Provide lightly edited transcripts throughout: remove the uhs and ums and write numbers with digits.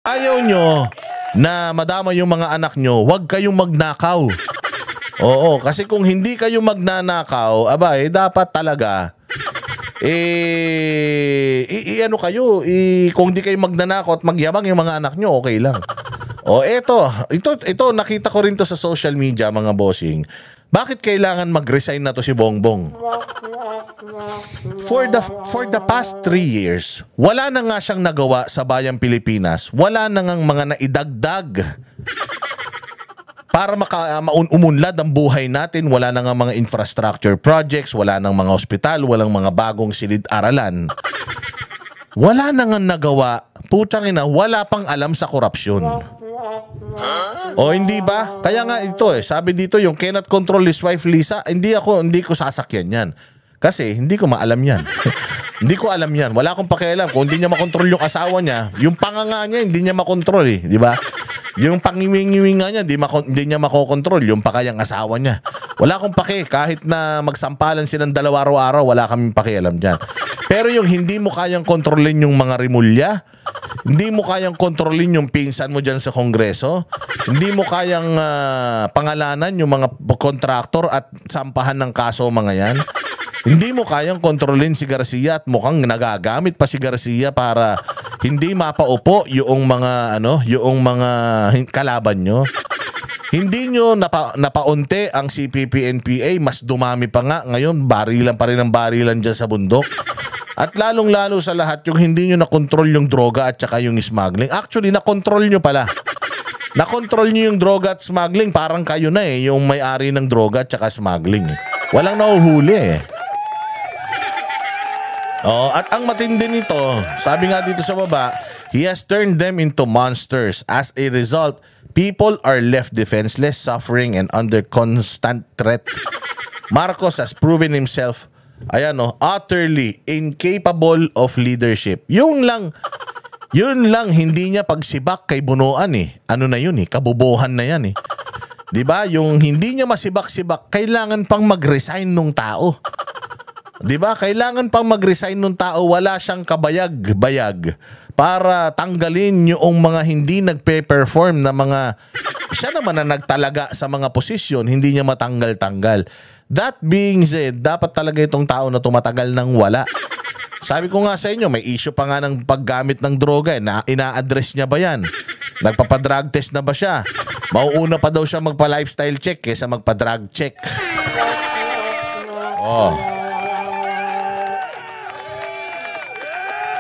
Ayaw nyo na madama yung mga anak nyo, huwag kayong magnakaw. Oo, kasi kung hindi kayo magnanakaw, dapat talaga, ano kayo, kung hindi kayo magnanakaw at magyabang yung mga anak nyo, okay lang. Ito, nakita ko rin to sa social media, mga bossing. Bakit kailangan mag-resign na to si Bongbong? For the past 3 years, wala na nga siyang nagawa sa bayang Pilipinas. Wala na ngang mga naidagdag para umunlad ang buhay natin. Wala na nga mga infrastructure projects, wala nang mga ospital, walang mga bagong silid-aralan. Wala na nga nagawa. Putang ina, wala pang alam sa korupsyon. O hindi ba? Kaya nga ito sabi dito yung cannot control his wife Lisa, hindi ko sasakyan yan. Kasi hindi ko maalam yan. Hindi ko alam yan. Wala akong pakialam kung hindi niya makontrol yung asawa niya. Yung panganga niya hindi niya makontrol di ba? Yung pangiwing-iwing nga niya hindi niya makokontrol yung pakayang asawa niya. Wala akong paki kahit na magsampalan silang dalawa araw-araw, wala kaming pakialam diyan. Pero yung hindi mo kayang kontrolin yung mga rimulya, hindi mo kayang kontrolin yung pinsan mo dyan sa Kongreso, hindi mo kayang pangalanan yung mga kontraktor at sampahan ng kaso mga yan, hindi mo kayang kontrolin si Garcia at mukhang nagagamit pa si Garcia para hindi mapaupo yung mga kalaban nyo. Hindi nyo napaunti ang CPP-NPA, mas dumami pa nga. Ngayon, barilan pa rin ang barilan dyan sa bundok. At lalong-lalo sa lahat, yung hindi nyo nakontrol yung droga at saka yung smuggling. Actually, nakontrol nyo pala. Nakontrol nyo yung droga at smuggling, parang kayo na yung may-ari ng droga at saka smuggling. Walang nahuhuli at ang matindi nito, sabi nga dito sa baba, he has turned them into monsters. As a result, people are left defenseless, suffering, and under constant threat. Marcos has proven himself, utterly incapable of leadership. Yun lang hindi niya pagsibak kay Bunuan Ano na yun kabubuhan na yan 'Di ba? Yung hindi niya masibak-sibak, kailangan pang mag-resign nung tao. 'Di ba? Kailangan pang mag-resign nung tao, wala siyang kabayag-bayag para tanggalin yung mga hindi nagpe-perform na mga siya naman na nagtalaga sa mga posisyon, hindi niya matanggal-tanggal. That being said, dapat talaga itong tao na tumatagal ng wala. Sabi ko nga sa inyo, may issue pa nga ng paggamit ng droga ina-address niya ba yan? Nagpapadrug test na ba siya? Mauuna pa daw siya magpa-lifestyle check kaysa magpa-drug check.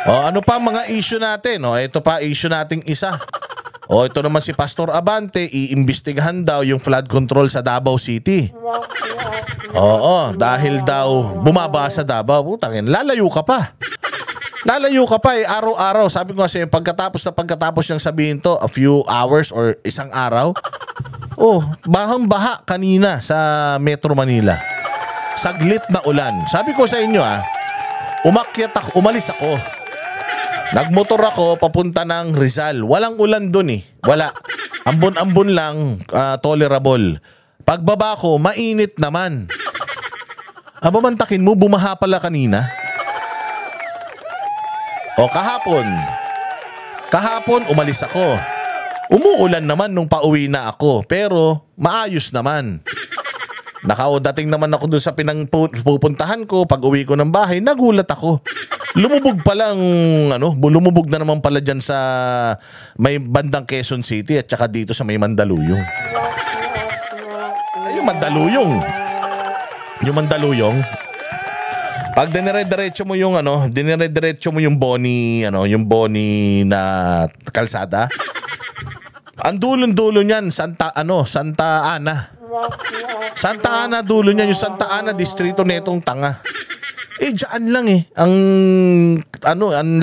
Ano pa mga issue natin? Ito pa issue nating isa. Ito naman si Pastor Abante, iimbestigahan daw yung flood control sa Davao City. Dahil daw bumaba sa Davao. Putangin, lalayo ka pa. Lalayo ka pa araw-araw. Sabi ko kasi pagkatapos niyang sabihin to, a few hours or isang araw. Bahang-baha kanina sa Metro Manila. Saglit na ulan. Sabi ko sa inyo umalis ako. Nagmotor ako papunta ng Rizal. Walang ulan dun Wala. Ambon-ambon lang, tolerable. Pagbaba ko, mainit naman. Mantakin mo, bumaha pala kanina. Kahapon umalis ako. Umuulan naman nung pauwi na ako, pero maayos naman. Dating naman ako doon sa pupuntahan ko. Pag uwi ko ng bahay, nagulat ako. Lumubog na naman pala dyan sa may bandang Quezon City at saka dito sa may Mandaluyong. Yung Mandaluyong. Pag dinire-diretso mo yung yung Boni na kalsada. Ang dulo niyan Santa Ana. Santa Ana dulo niyan, yung Santa Ana distrito netong tanga. Diyan lang ang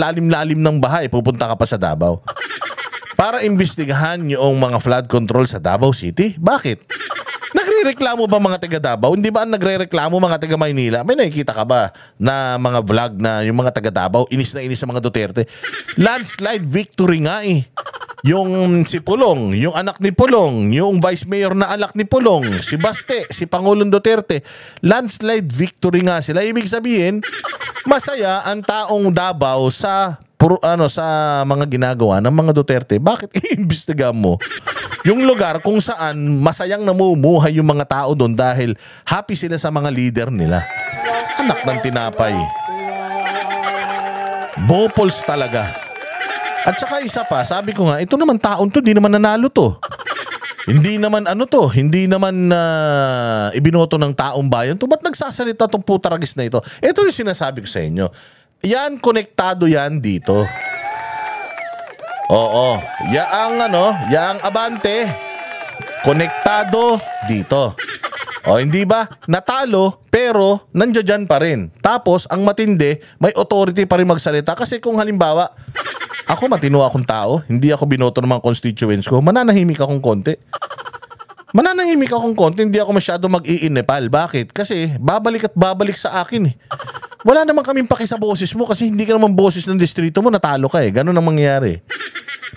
lalim-lalim ng baha pupunta ka pa sa Davao. Para imbestigahan yung mga flood control sa Davao City. Bakit? Nagrereklamo ba mga taga Davao? Hindi ba ang nagrereklamo mga taga Maynila? May nakikita ka ba na mga vlog na yung mga taga Davao inis na inis sa mga Duterte? Landslide victory nga Yung si Pulong, yung anak ni Pulong, yung vice mayor na anak ni Pulong, si Baste, si Pangulong Duterte, landslide victory nga sila. Ibig sabihin, masaya ang taong Davao sa sa mga ginagawa ng mga Duterte, bakit iimbestigahan mo yung lugar kung saan masayang namumuhay yung mga tao doon dahil happy sila sa mga leader nila? Anak ng tinapay. Bopols talaga. At saka isa pa, sabi ko nga, ito naman taon to, di naman nanalo to. Hindi naman hindi naman ibinoto ng taong bayan to. Ba't nagsasalita tong putaragis na ito? Ito yung sinasabi ko sa inyo. Yan, konektado yan dito. Oo. Yaang Abante, konektado dito. O, hindi ba? Natalo, pero nandiyan pa rin. Tapos, ang matindi, may authority pa rin magsalita. Kasi kung halimbawa, ako matino akong tao, hindi ako binoto ng mga constituents ko, mananahimik akong konti. Hindi ako masyado mag-iinepal. Bakit? Kasi babalik at babalik sa akin eh. Wala naman kaming paki sa boses mo kasi hindi ka naman boses ng distrito mo, natalo ka eh. Ganun ang mangyayari.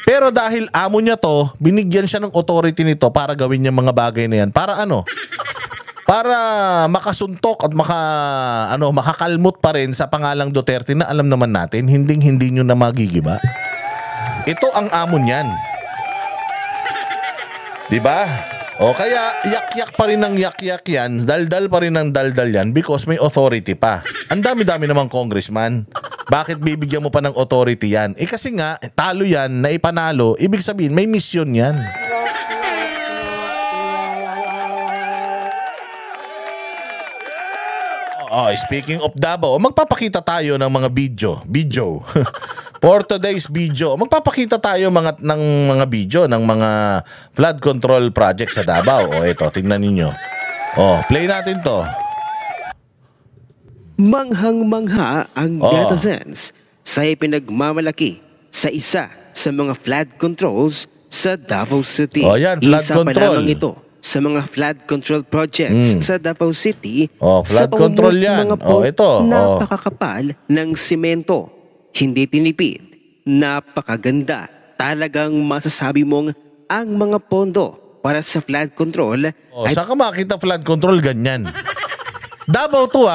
Pero dahil amo niya to, binigyan siya ng authority nito para gawin niya mga bagay na yan. Para ano? Para makasuntok at makakalmot pa rin sa pangalang Duterte na alam naman natin, hindi nyo na magigiba. Ito ang amo niyan. Diba? O kaya yak-yak pa rin ng yak-yak yan, daldal pa rin ng daldal yan because may authority pa. Ang dami-dami namang congressman. Bakit bibigyan mo pa ng authority yan? Eh kasi nga, talo yan, naipanalo, ibig sabihin may mission yan. Speaking of Davao, magpapakita tayo ng mga video. For today's video, magpapakita tayo ng mga video ng mga flood control project sa Davao. Ito, tingnan ninyo. Play natin to. Manghang-mangha ang netizens sa ipinagmamalaki sa isa sa mga flood controls sa Davao City. Yan, flood isa control. pa lamang ito sa mga flood control projects sa Davao City. Flood control yan. Mga Ito. napakakapal ng simento. Hindi tinipid. Napakaganda. Talagang masasabi mong ang mga pondo para sa flood control saan ka makita flood control ganyan? Davao to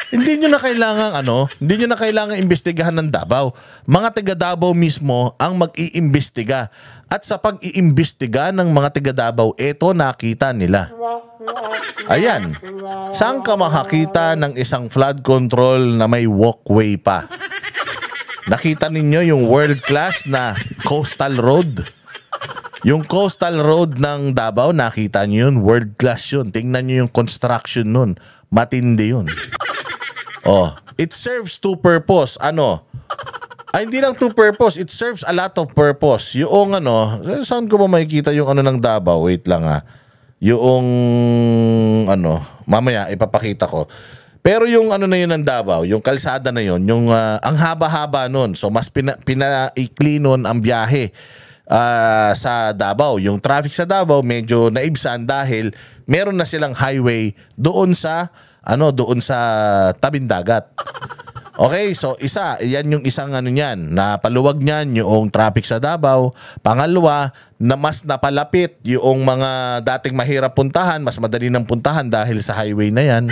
Hindi nyo na kailangan imbestigahan ng Davao. Mga taga Davao mismo ang mag-iimbestiga. At sa pag-iimbestiga ng mga taga Davao, ito nakita nila. Ayan. Saan ka makakita ng isang flood control na may walkway pa? Nakita ninyo yung world class na coastal road? Yung coastal road ng Davao, nakita nyo yun? World class yun. Tingnan nyo yung construction nun. Matindi yun. It serves two purpose. Hindi lang two purpose. It serves a lot of purpose. Yung saan ko ba makikita yung ng Davao? Wait lang Yung mamaya ipapakita ko. Pero yung na yun ng Davao, yung kalsada na yun, yung ang haba-haba nun. So mas pinaikli nun ang biyahe sa Davao. Yung traffic sa Davao medyo naibsan dahil meron na silang highway doon sa tabing dagat. Okay, so yan yung isang niyan, napaluwag niyan yung traffic sa Davao. Pangalawa, na mas napalapit yung mga dating mahirap puntahan, mas madali nang puntahan dahil sa highway na yan.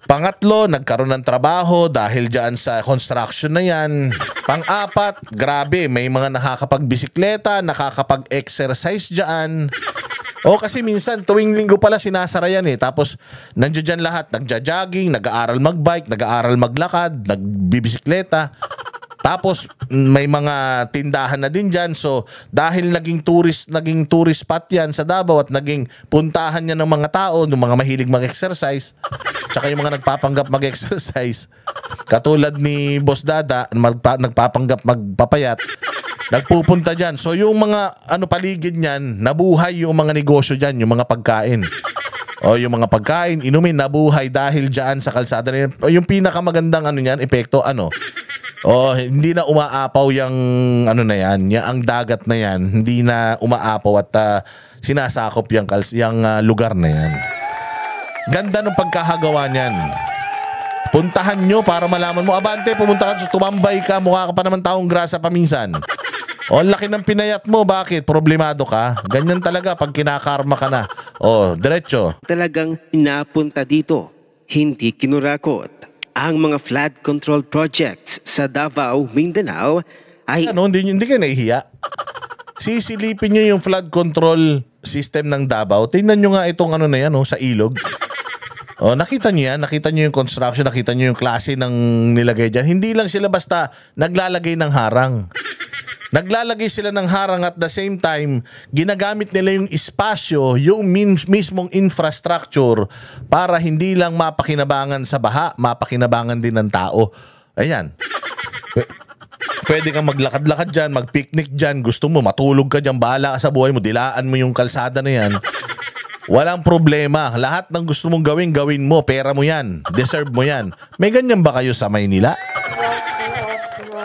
Pangatlo, nagkaroon ng trabaho dahil dyan sa construction na yan. Pang-apat, grabe, may mga nakakapagbisikleta, nakakapag-exercise dyan. Kasi minsan, tuwing linggo pala sinasara yan Tapos, nandiyan dyan lahat. Nagja-jogging, nag-aaral mag-bike, nag-aaral maglakad, nagbibisikleta. Tapos, may mga tindahan na din dyan. So, dahil naging tourist spot yan sa Davao at naging puntahan niya ng mga tao, ng mga mahilig mag-exercise, tsaka yung mga nagpapanggap mag-exercise, katulad ni Boss Dada, nagpapanggap magpapayat, nagpupunta dyan. So yung mga paligid niyan, nabuhay yung mga negosyo dyan, yung mga pagkain. Yung mga pagkain, inumin, nabuhay dahil dyan sa kalsada na yan. Yung pinakamagandang epekto, hindi na umaapaw yung na yan, ang dagat na yan, hindi na umaapaw at sinasakop yung lugar na yan. Ganda ng pagkakagawa niyan. Puntahan nyo para malaman mo. Abante, pumunta ka, tumambay ka, mukha ka pa naman taong grasa paminsan. Ang laki ng pinayat mo, bakit? Problemado ka? Ganyan talaga pag kinakarma ka na. Diretso. Talagang napunta dito, hindi kinurakot. ang mga flood control projects sa Davao, Mindanao ay Ano, hindi kayo nahihiya. Sisilipin nyo yung flood control system ng Davao. Tingnan nyo nga itong ano na yan, sa ilog. Nakita nyo yan, nakita nyo yung construction, nakita nyo yung klase ng nilagay dyan. Hindi lang sila basta naglalagay ng harang. Naglalagay sila ng harang at the same time, ginagamit nila yung espasyo, yung mismong infrastructure para hindi lang mapakinabangan sa baha, mapakinabangan din ng tao. Ayan. Pwede kang maglakad-lakad dyan, mag-picnic dyan, gusto mo matulog ka dyan, bahala ka sa buhay mo, dilaan mo yung kalsada na yan. Walang problema. Lahat ng gusto mong gawin, gawin mo. Pera mo yan. Deserve mo yan. May ganyan ba kayo sa Maynila?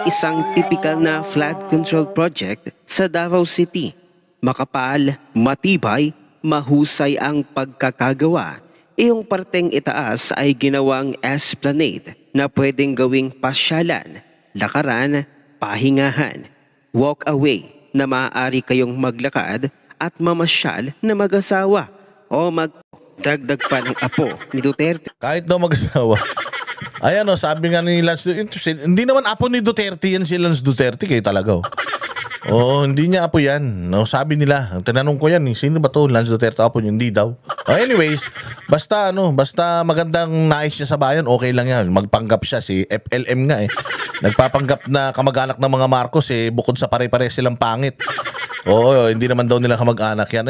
isang typical na flood control project sa Davao City. Makapal, matibay, mahusay ang pagkakagawa. Iyong parteng itaas ay ginawang esplanade na pwedeng gawing pasyalan, lakaran, pahingahan, walk away na maaari kayong maglakad at mamasyal na mag-asawa o magdagdag pa ng apo ni Duterte. Kahit daw mag-asawa. Ayan sabi nga ni Lance Duterte, hindi naman apo ni Duterte yan si Lance Duterte, kayo talaga hindi niya apo yan. Sabi nila, tinanong ko yan, sino ba to? Lance Duterte apo niya? Hindi daw. Anyways, basta magandang nais niya sa bayan, okay lang yan. Magpanggap siya, si FLM nga Nagpapanggap na kamag-anak ng mga Marcos bukod sa pare-pare silang pangit. Hindi naman daw nila kamag-anak yan.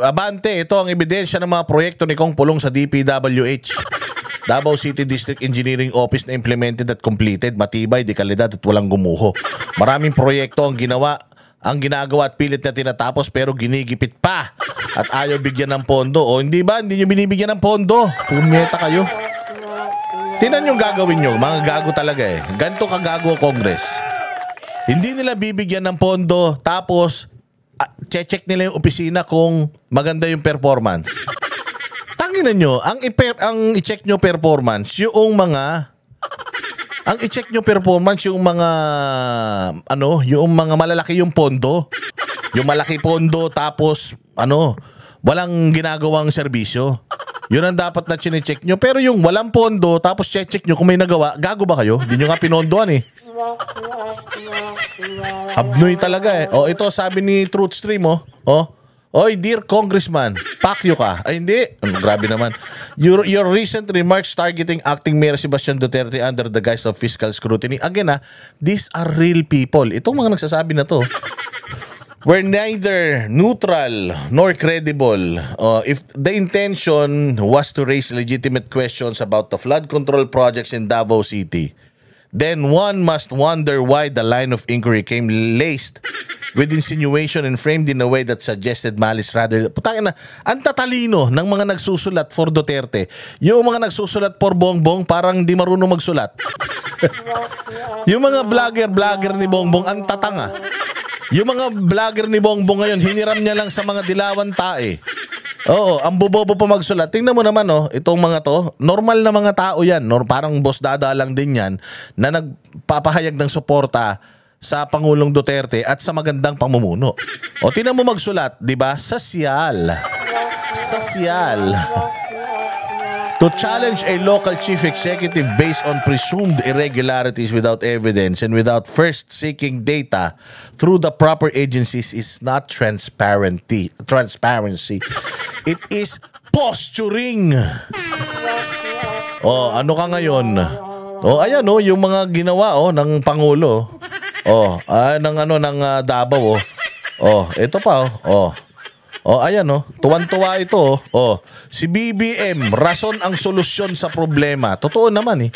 Abante, ito ang ebidensya ng mga proyekto ni Kong Pulong sa DPWH. Davao City District Engineering Office na implemented at completed, matibay, de kalidad at walang gumuho. Maraming proyekto ang ginagawa at pilit na tinatapos pero ginigipit pa at ayaw bigyan ng pondo. Hindi ba? Hindi nyo binibigyan ng pondo. Pumiyeta kayo. Tinan yung gagawin nyo. Mga gago talaga Ganito kagago Congress. Hindi nila bibigyan ng pondo tapos check nila yung opisina kung maganda yung performance. Tanginan nyo, ang i-check nyo performance, yung mga malalaki yung pondo. Yung malaki pondo tapos, walang ginagawang serbisyo. Yun ang dapat na chine-check nyo. Pero yung walang pondo tapos check nyo kung may nagawa, gago ba kayo? Hindi nyo nga pinondoan Abnoy talaga ito sabi ni Truthstream Oy, dear Congressman, pakyo ka. Ay, hindi. Grabe naman. Your recent remarks targeting acting Mayor Sebastian Duterte under the guise of fiscal scrutiny. Again, these are real people. Itong mga nagsasabi na to, were neither neutral nor credible. If the intention was to raise legitimate questions about the flood control projects in Davao City, then one must wonder why the line of inquiry came laced with insinuation and framed in a way that suggested malice rather. Putangin na, ang tatalino ng mga nagsusulat for Duterte. Yung mga nagsusulat for Bongbong parang di marunong magsulat. Yung mga vlogger ni Bongbong ang tatanga. Yung mga vlogger ni Bongbong ngayon, hiniram niya lang sa mga dilawan tae. Ang bobobo pa magsulat. Tingnan mo naman itong mga to, normal na mga tao yan. Parang boss dada lang din yan na nagpapahayag ng suporta sa Pangulong Duterte at sa magandang pamumuno. Tingnan mo magsulat, 'di ba? Sasyal. To challenge a local chief executive based on presumed irregularities without evidence and without first seeking data through the proper agencies is not transparency. It is posturing. Ano ka ngayon? Ayan yung mga ginawa ng Pangulo. Ng Davao. Ito pa ayan tuwan-tuwa ito si BBM, rason ang solusyon sa problema. Totoo naman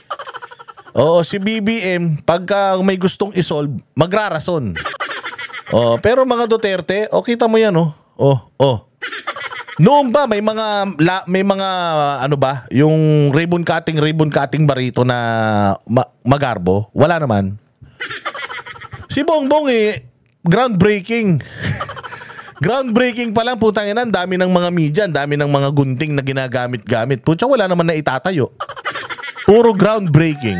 si BBM, pagka may gustong isolve, magrarason. Pero mga Duterte, kita mo yan noon ba may mga yung ribbon cutting barito na magarbo? Wala naman. Si Bongbong groundbreaking. Groundbreaking pa lang, putang ina, dami ng mga media, dami ng mga gunting na ginagamit-gamit. Putya, wala naman na itatayo. Puro groundbreaking.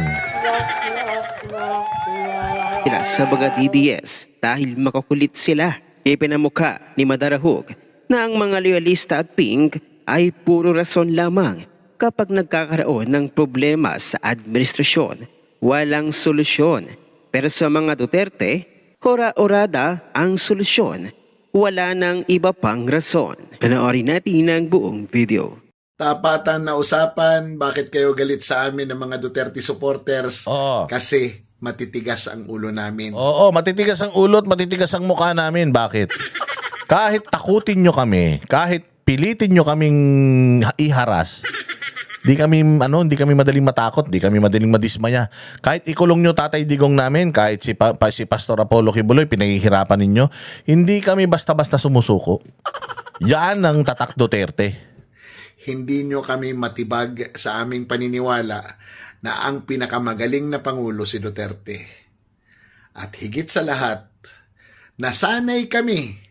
Sa mga DDS dahil makukulit sila, ipinamukha ni Madarahog na ang mga loyalista at Pink ay puro rason lamang kapag nagkakaroon ng problema sa administrasyon, walang solusyon. Pero sa mga Duterte, hora-orada ang solusyon. Wala nang iba pang rason. Panoorin natin ang buong video. Tapatan na usapan, bakit kayo galit sa amin ng mga Duterte supporters? Oo. Kasi matitigas ang ulo namin. Oo, matitigas ang ulo at matitigas ang mukha namin. Bakit? Kahit takutin nyo kami, kahit pilitin nyo kaming iharas, hindi kami madaling matakot, di kami madaling madismaya. Kahit ikulong nyo Tatay Digong namin, kahit si Pastor Apollo Kibuloy, pinaghihirapan ninyo, hindi kami basta-basta sumusuko. Yan ang tatak Duterte. Hindi nyo kami matibag sa aming paniniwala na ang pinakamagaling na Pangulo si Duterte. At higit sa lahat, nasanay kami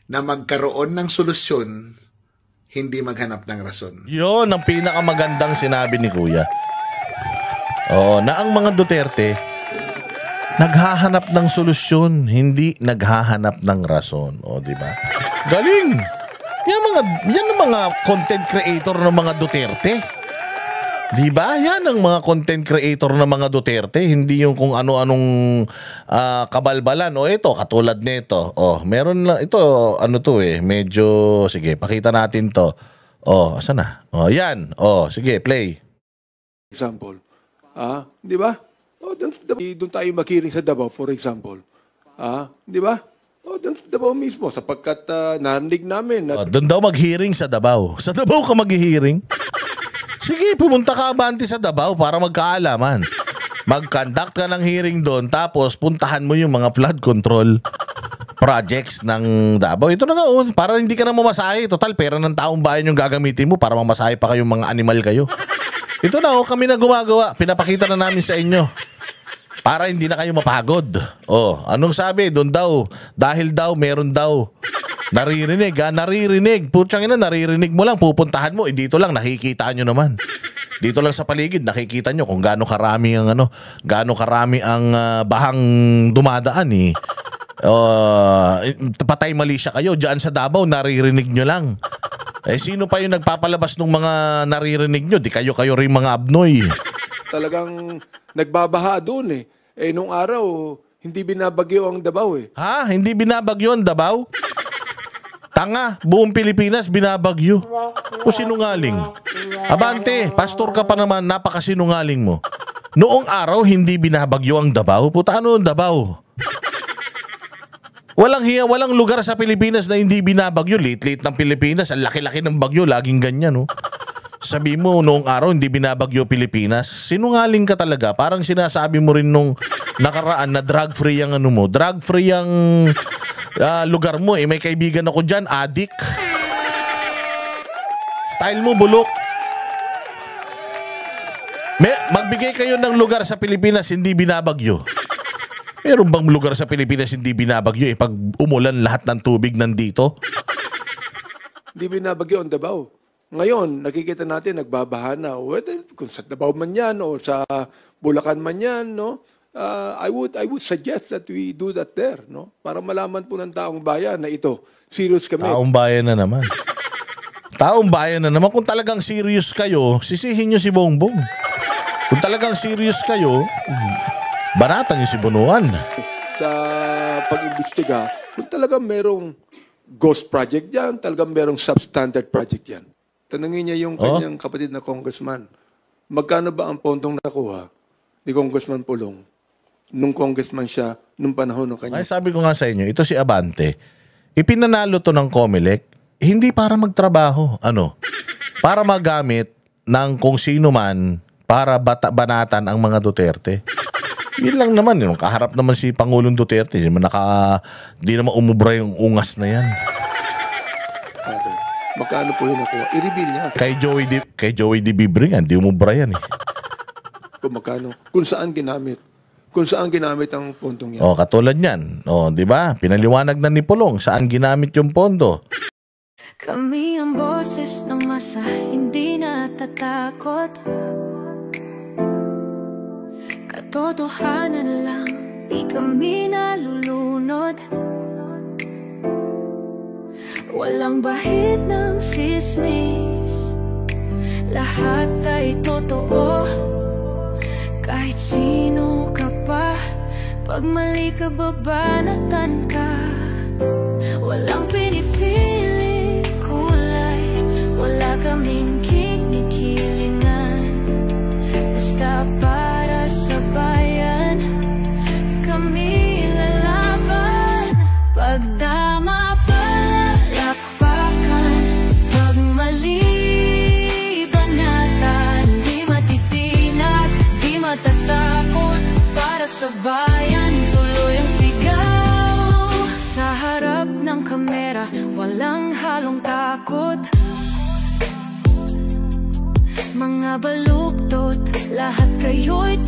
na magkaroon ng solusyon, hindi maghanap ng rason. Yun ang pinakamagandang sinabi ni Kuya. Oo, na ang mga Duterte naghahanap ng solusyon, hindi naghahanap ng rason. O, di ba? Galing! Yan ang mga content creator ng mga Duterte. Di ba? Yan ang mga content creator ng mga Duterte, hindi yung kung ano-anong kabalbalan. O ito, katulad nito. O, meron lang ito, medyo sige, pakita natin to. O, asan na? O, yan. O, sige, play. Example. Di ba? O, doon tayo makiring sa Davao, for example. Di ba? O, doon sa Davao mismo, sapagkat narinig namin. Doon daw mag-hearing sa Davao. Sa Davao ka mag-hearing? Sige, pumunta ka abante sa Davao para magkaalaman. Mag-conduct ka ng hearing doon, tapos puntahan mo yung mga flood control projects ng Davao. Ito na nga, para hindi ka na mamasahe. Total, pera ng taong bayan yung gagamitin mo para mamasahe pa kayong mga animal kayo. Ito na, kami na gumagawa. Pinapakita na namin sa inyo. Para hindi na kayo mapagod. Anong sabi? Doon daw. Dahil daw, meron daw. Naririnig, naririnig. Putsang ina, naririnig mo lang. Pupuntahan mo. Dito lang, nakikita nyo naman. Dito lang sa paligid, nakikita nyo kung gaano karami ang bahang dumadaan eh. Patay mali siya kayo. Diyan sa Davao, naririnig nyo lang. Sino pa yung nagpapalabas ng mga naririnig nyo? Di kayo rin mga abnoy. Talagang nagbabaha doon eh. Nung araw, hindi binabagyo ang Davao eh. Ha? Hindi binabagyo ang Davao? Tanga, buong Pilipinas binabagyo. O sinungaling. Abante, pastor ka pa naman, napakasinungaling mo. Noong araw, hindi binabagyo ang Davao. Puta, ano ang Davao? Walang lugar sa Pilipinas na hindi binabagyo. Late-late ng Pilipinas, ang laki-laki ng bagyo, laging ganyan, no? Sabi mo, noong araw, hindi binabagyo Pilipinas. Sinungaling ka talaga. Parang sinasabi mo rin nung nakaraan na drug-free ang drug-free ang lugar mo. May kaibigan ako dyan, adik. Style mo, bulok. Magbigay kayo ng lugar sa Pilipinas, hindi binabagyo. Meron bang lugar sa Pilipinas hindi binabagyo pag umulan lahat ng tubig nandito? Hindi binabagyo ang Davao. Ngayon, nakikita natin, nagbabaha na. Whether kung sa Davao man yan o sa Bulacan man yan, no? I would suggest that we do that there, no? Para malaman po ng taong bayan na ito, serious kami. Taong bayan na naman. Taong bayan na naman. Kung talagang serious kayo, sisihin nyo si Bongbong. Kung talagang serious kayo, banatan nyo si Bunuan. Sa pag-imbestiga, kung talagang merong ghost project yan, talagang merong substandard project yan. Tanungin niya yung kanyang kapatid na congressman, magkano ba ang pondong nakuha ni Congressman Pulong nung congressman siya nung panahon ng kanya? Ay, sabi ko nga sa inyo, ito si Abante, ipinanalo to ng COMELEC, hindi para magtrabaho. Para magamit ng kung sino man para banatan ang mga Duterte. Yun lang naman, yung kaharap naman si Pangulong Duterte, di naman umubra yung ungas na yan. Magkano po yun nakuha? I-reveal niya. Kay Joey D. Bibre yan, di umubra yan eh. Kung magkano? Kung saan ginamit? Kung saan ginamit ang pondong yan? Katulad yan. Di ba? Pinaliwanag na ni Pulong saan ginamit yung pondo. Kami ang boses ng masa, hindi natatakot. Katotohanan lang, di kami nalulunod. Walang bahid ng sismis, lahat ay totoo. Kahit sino ka pa, pag mali ka babanatan ka. Walang pinipili kulay, wala kaming kinikilingan. Basta para sa bayan, kami lalaban. Pagdama palakpakan, pag mali banatan. Di matitinag, di matatakot, para sa bayan tuloy ang sigaw. Sa harap ng kamera, walang halong takot. Mga baluktot, lahat kayo'y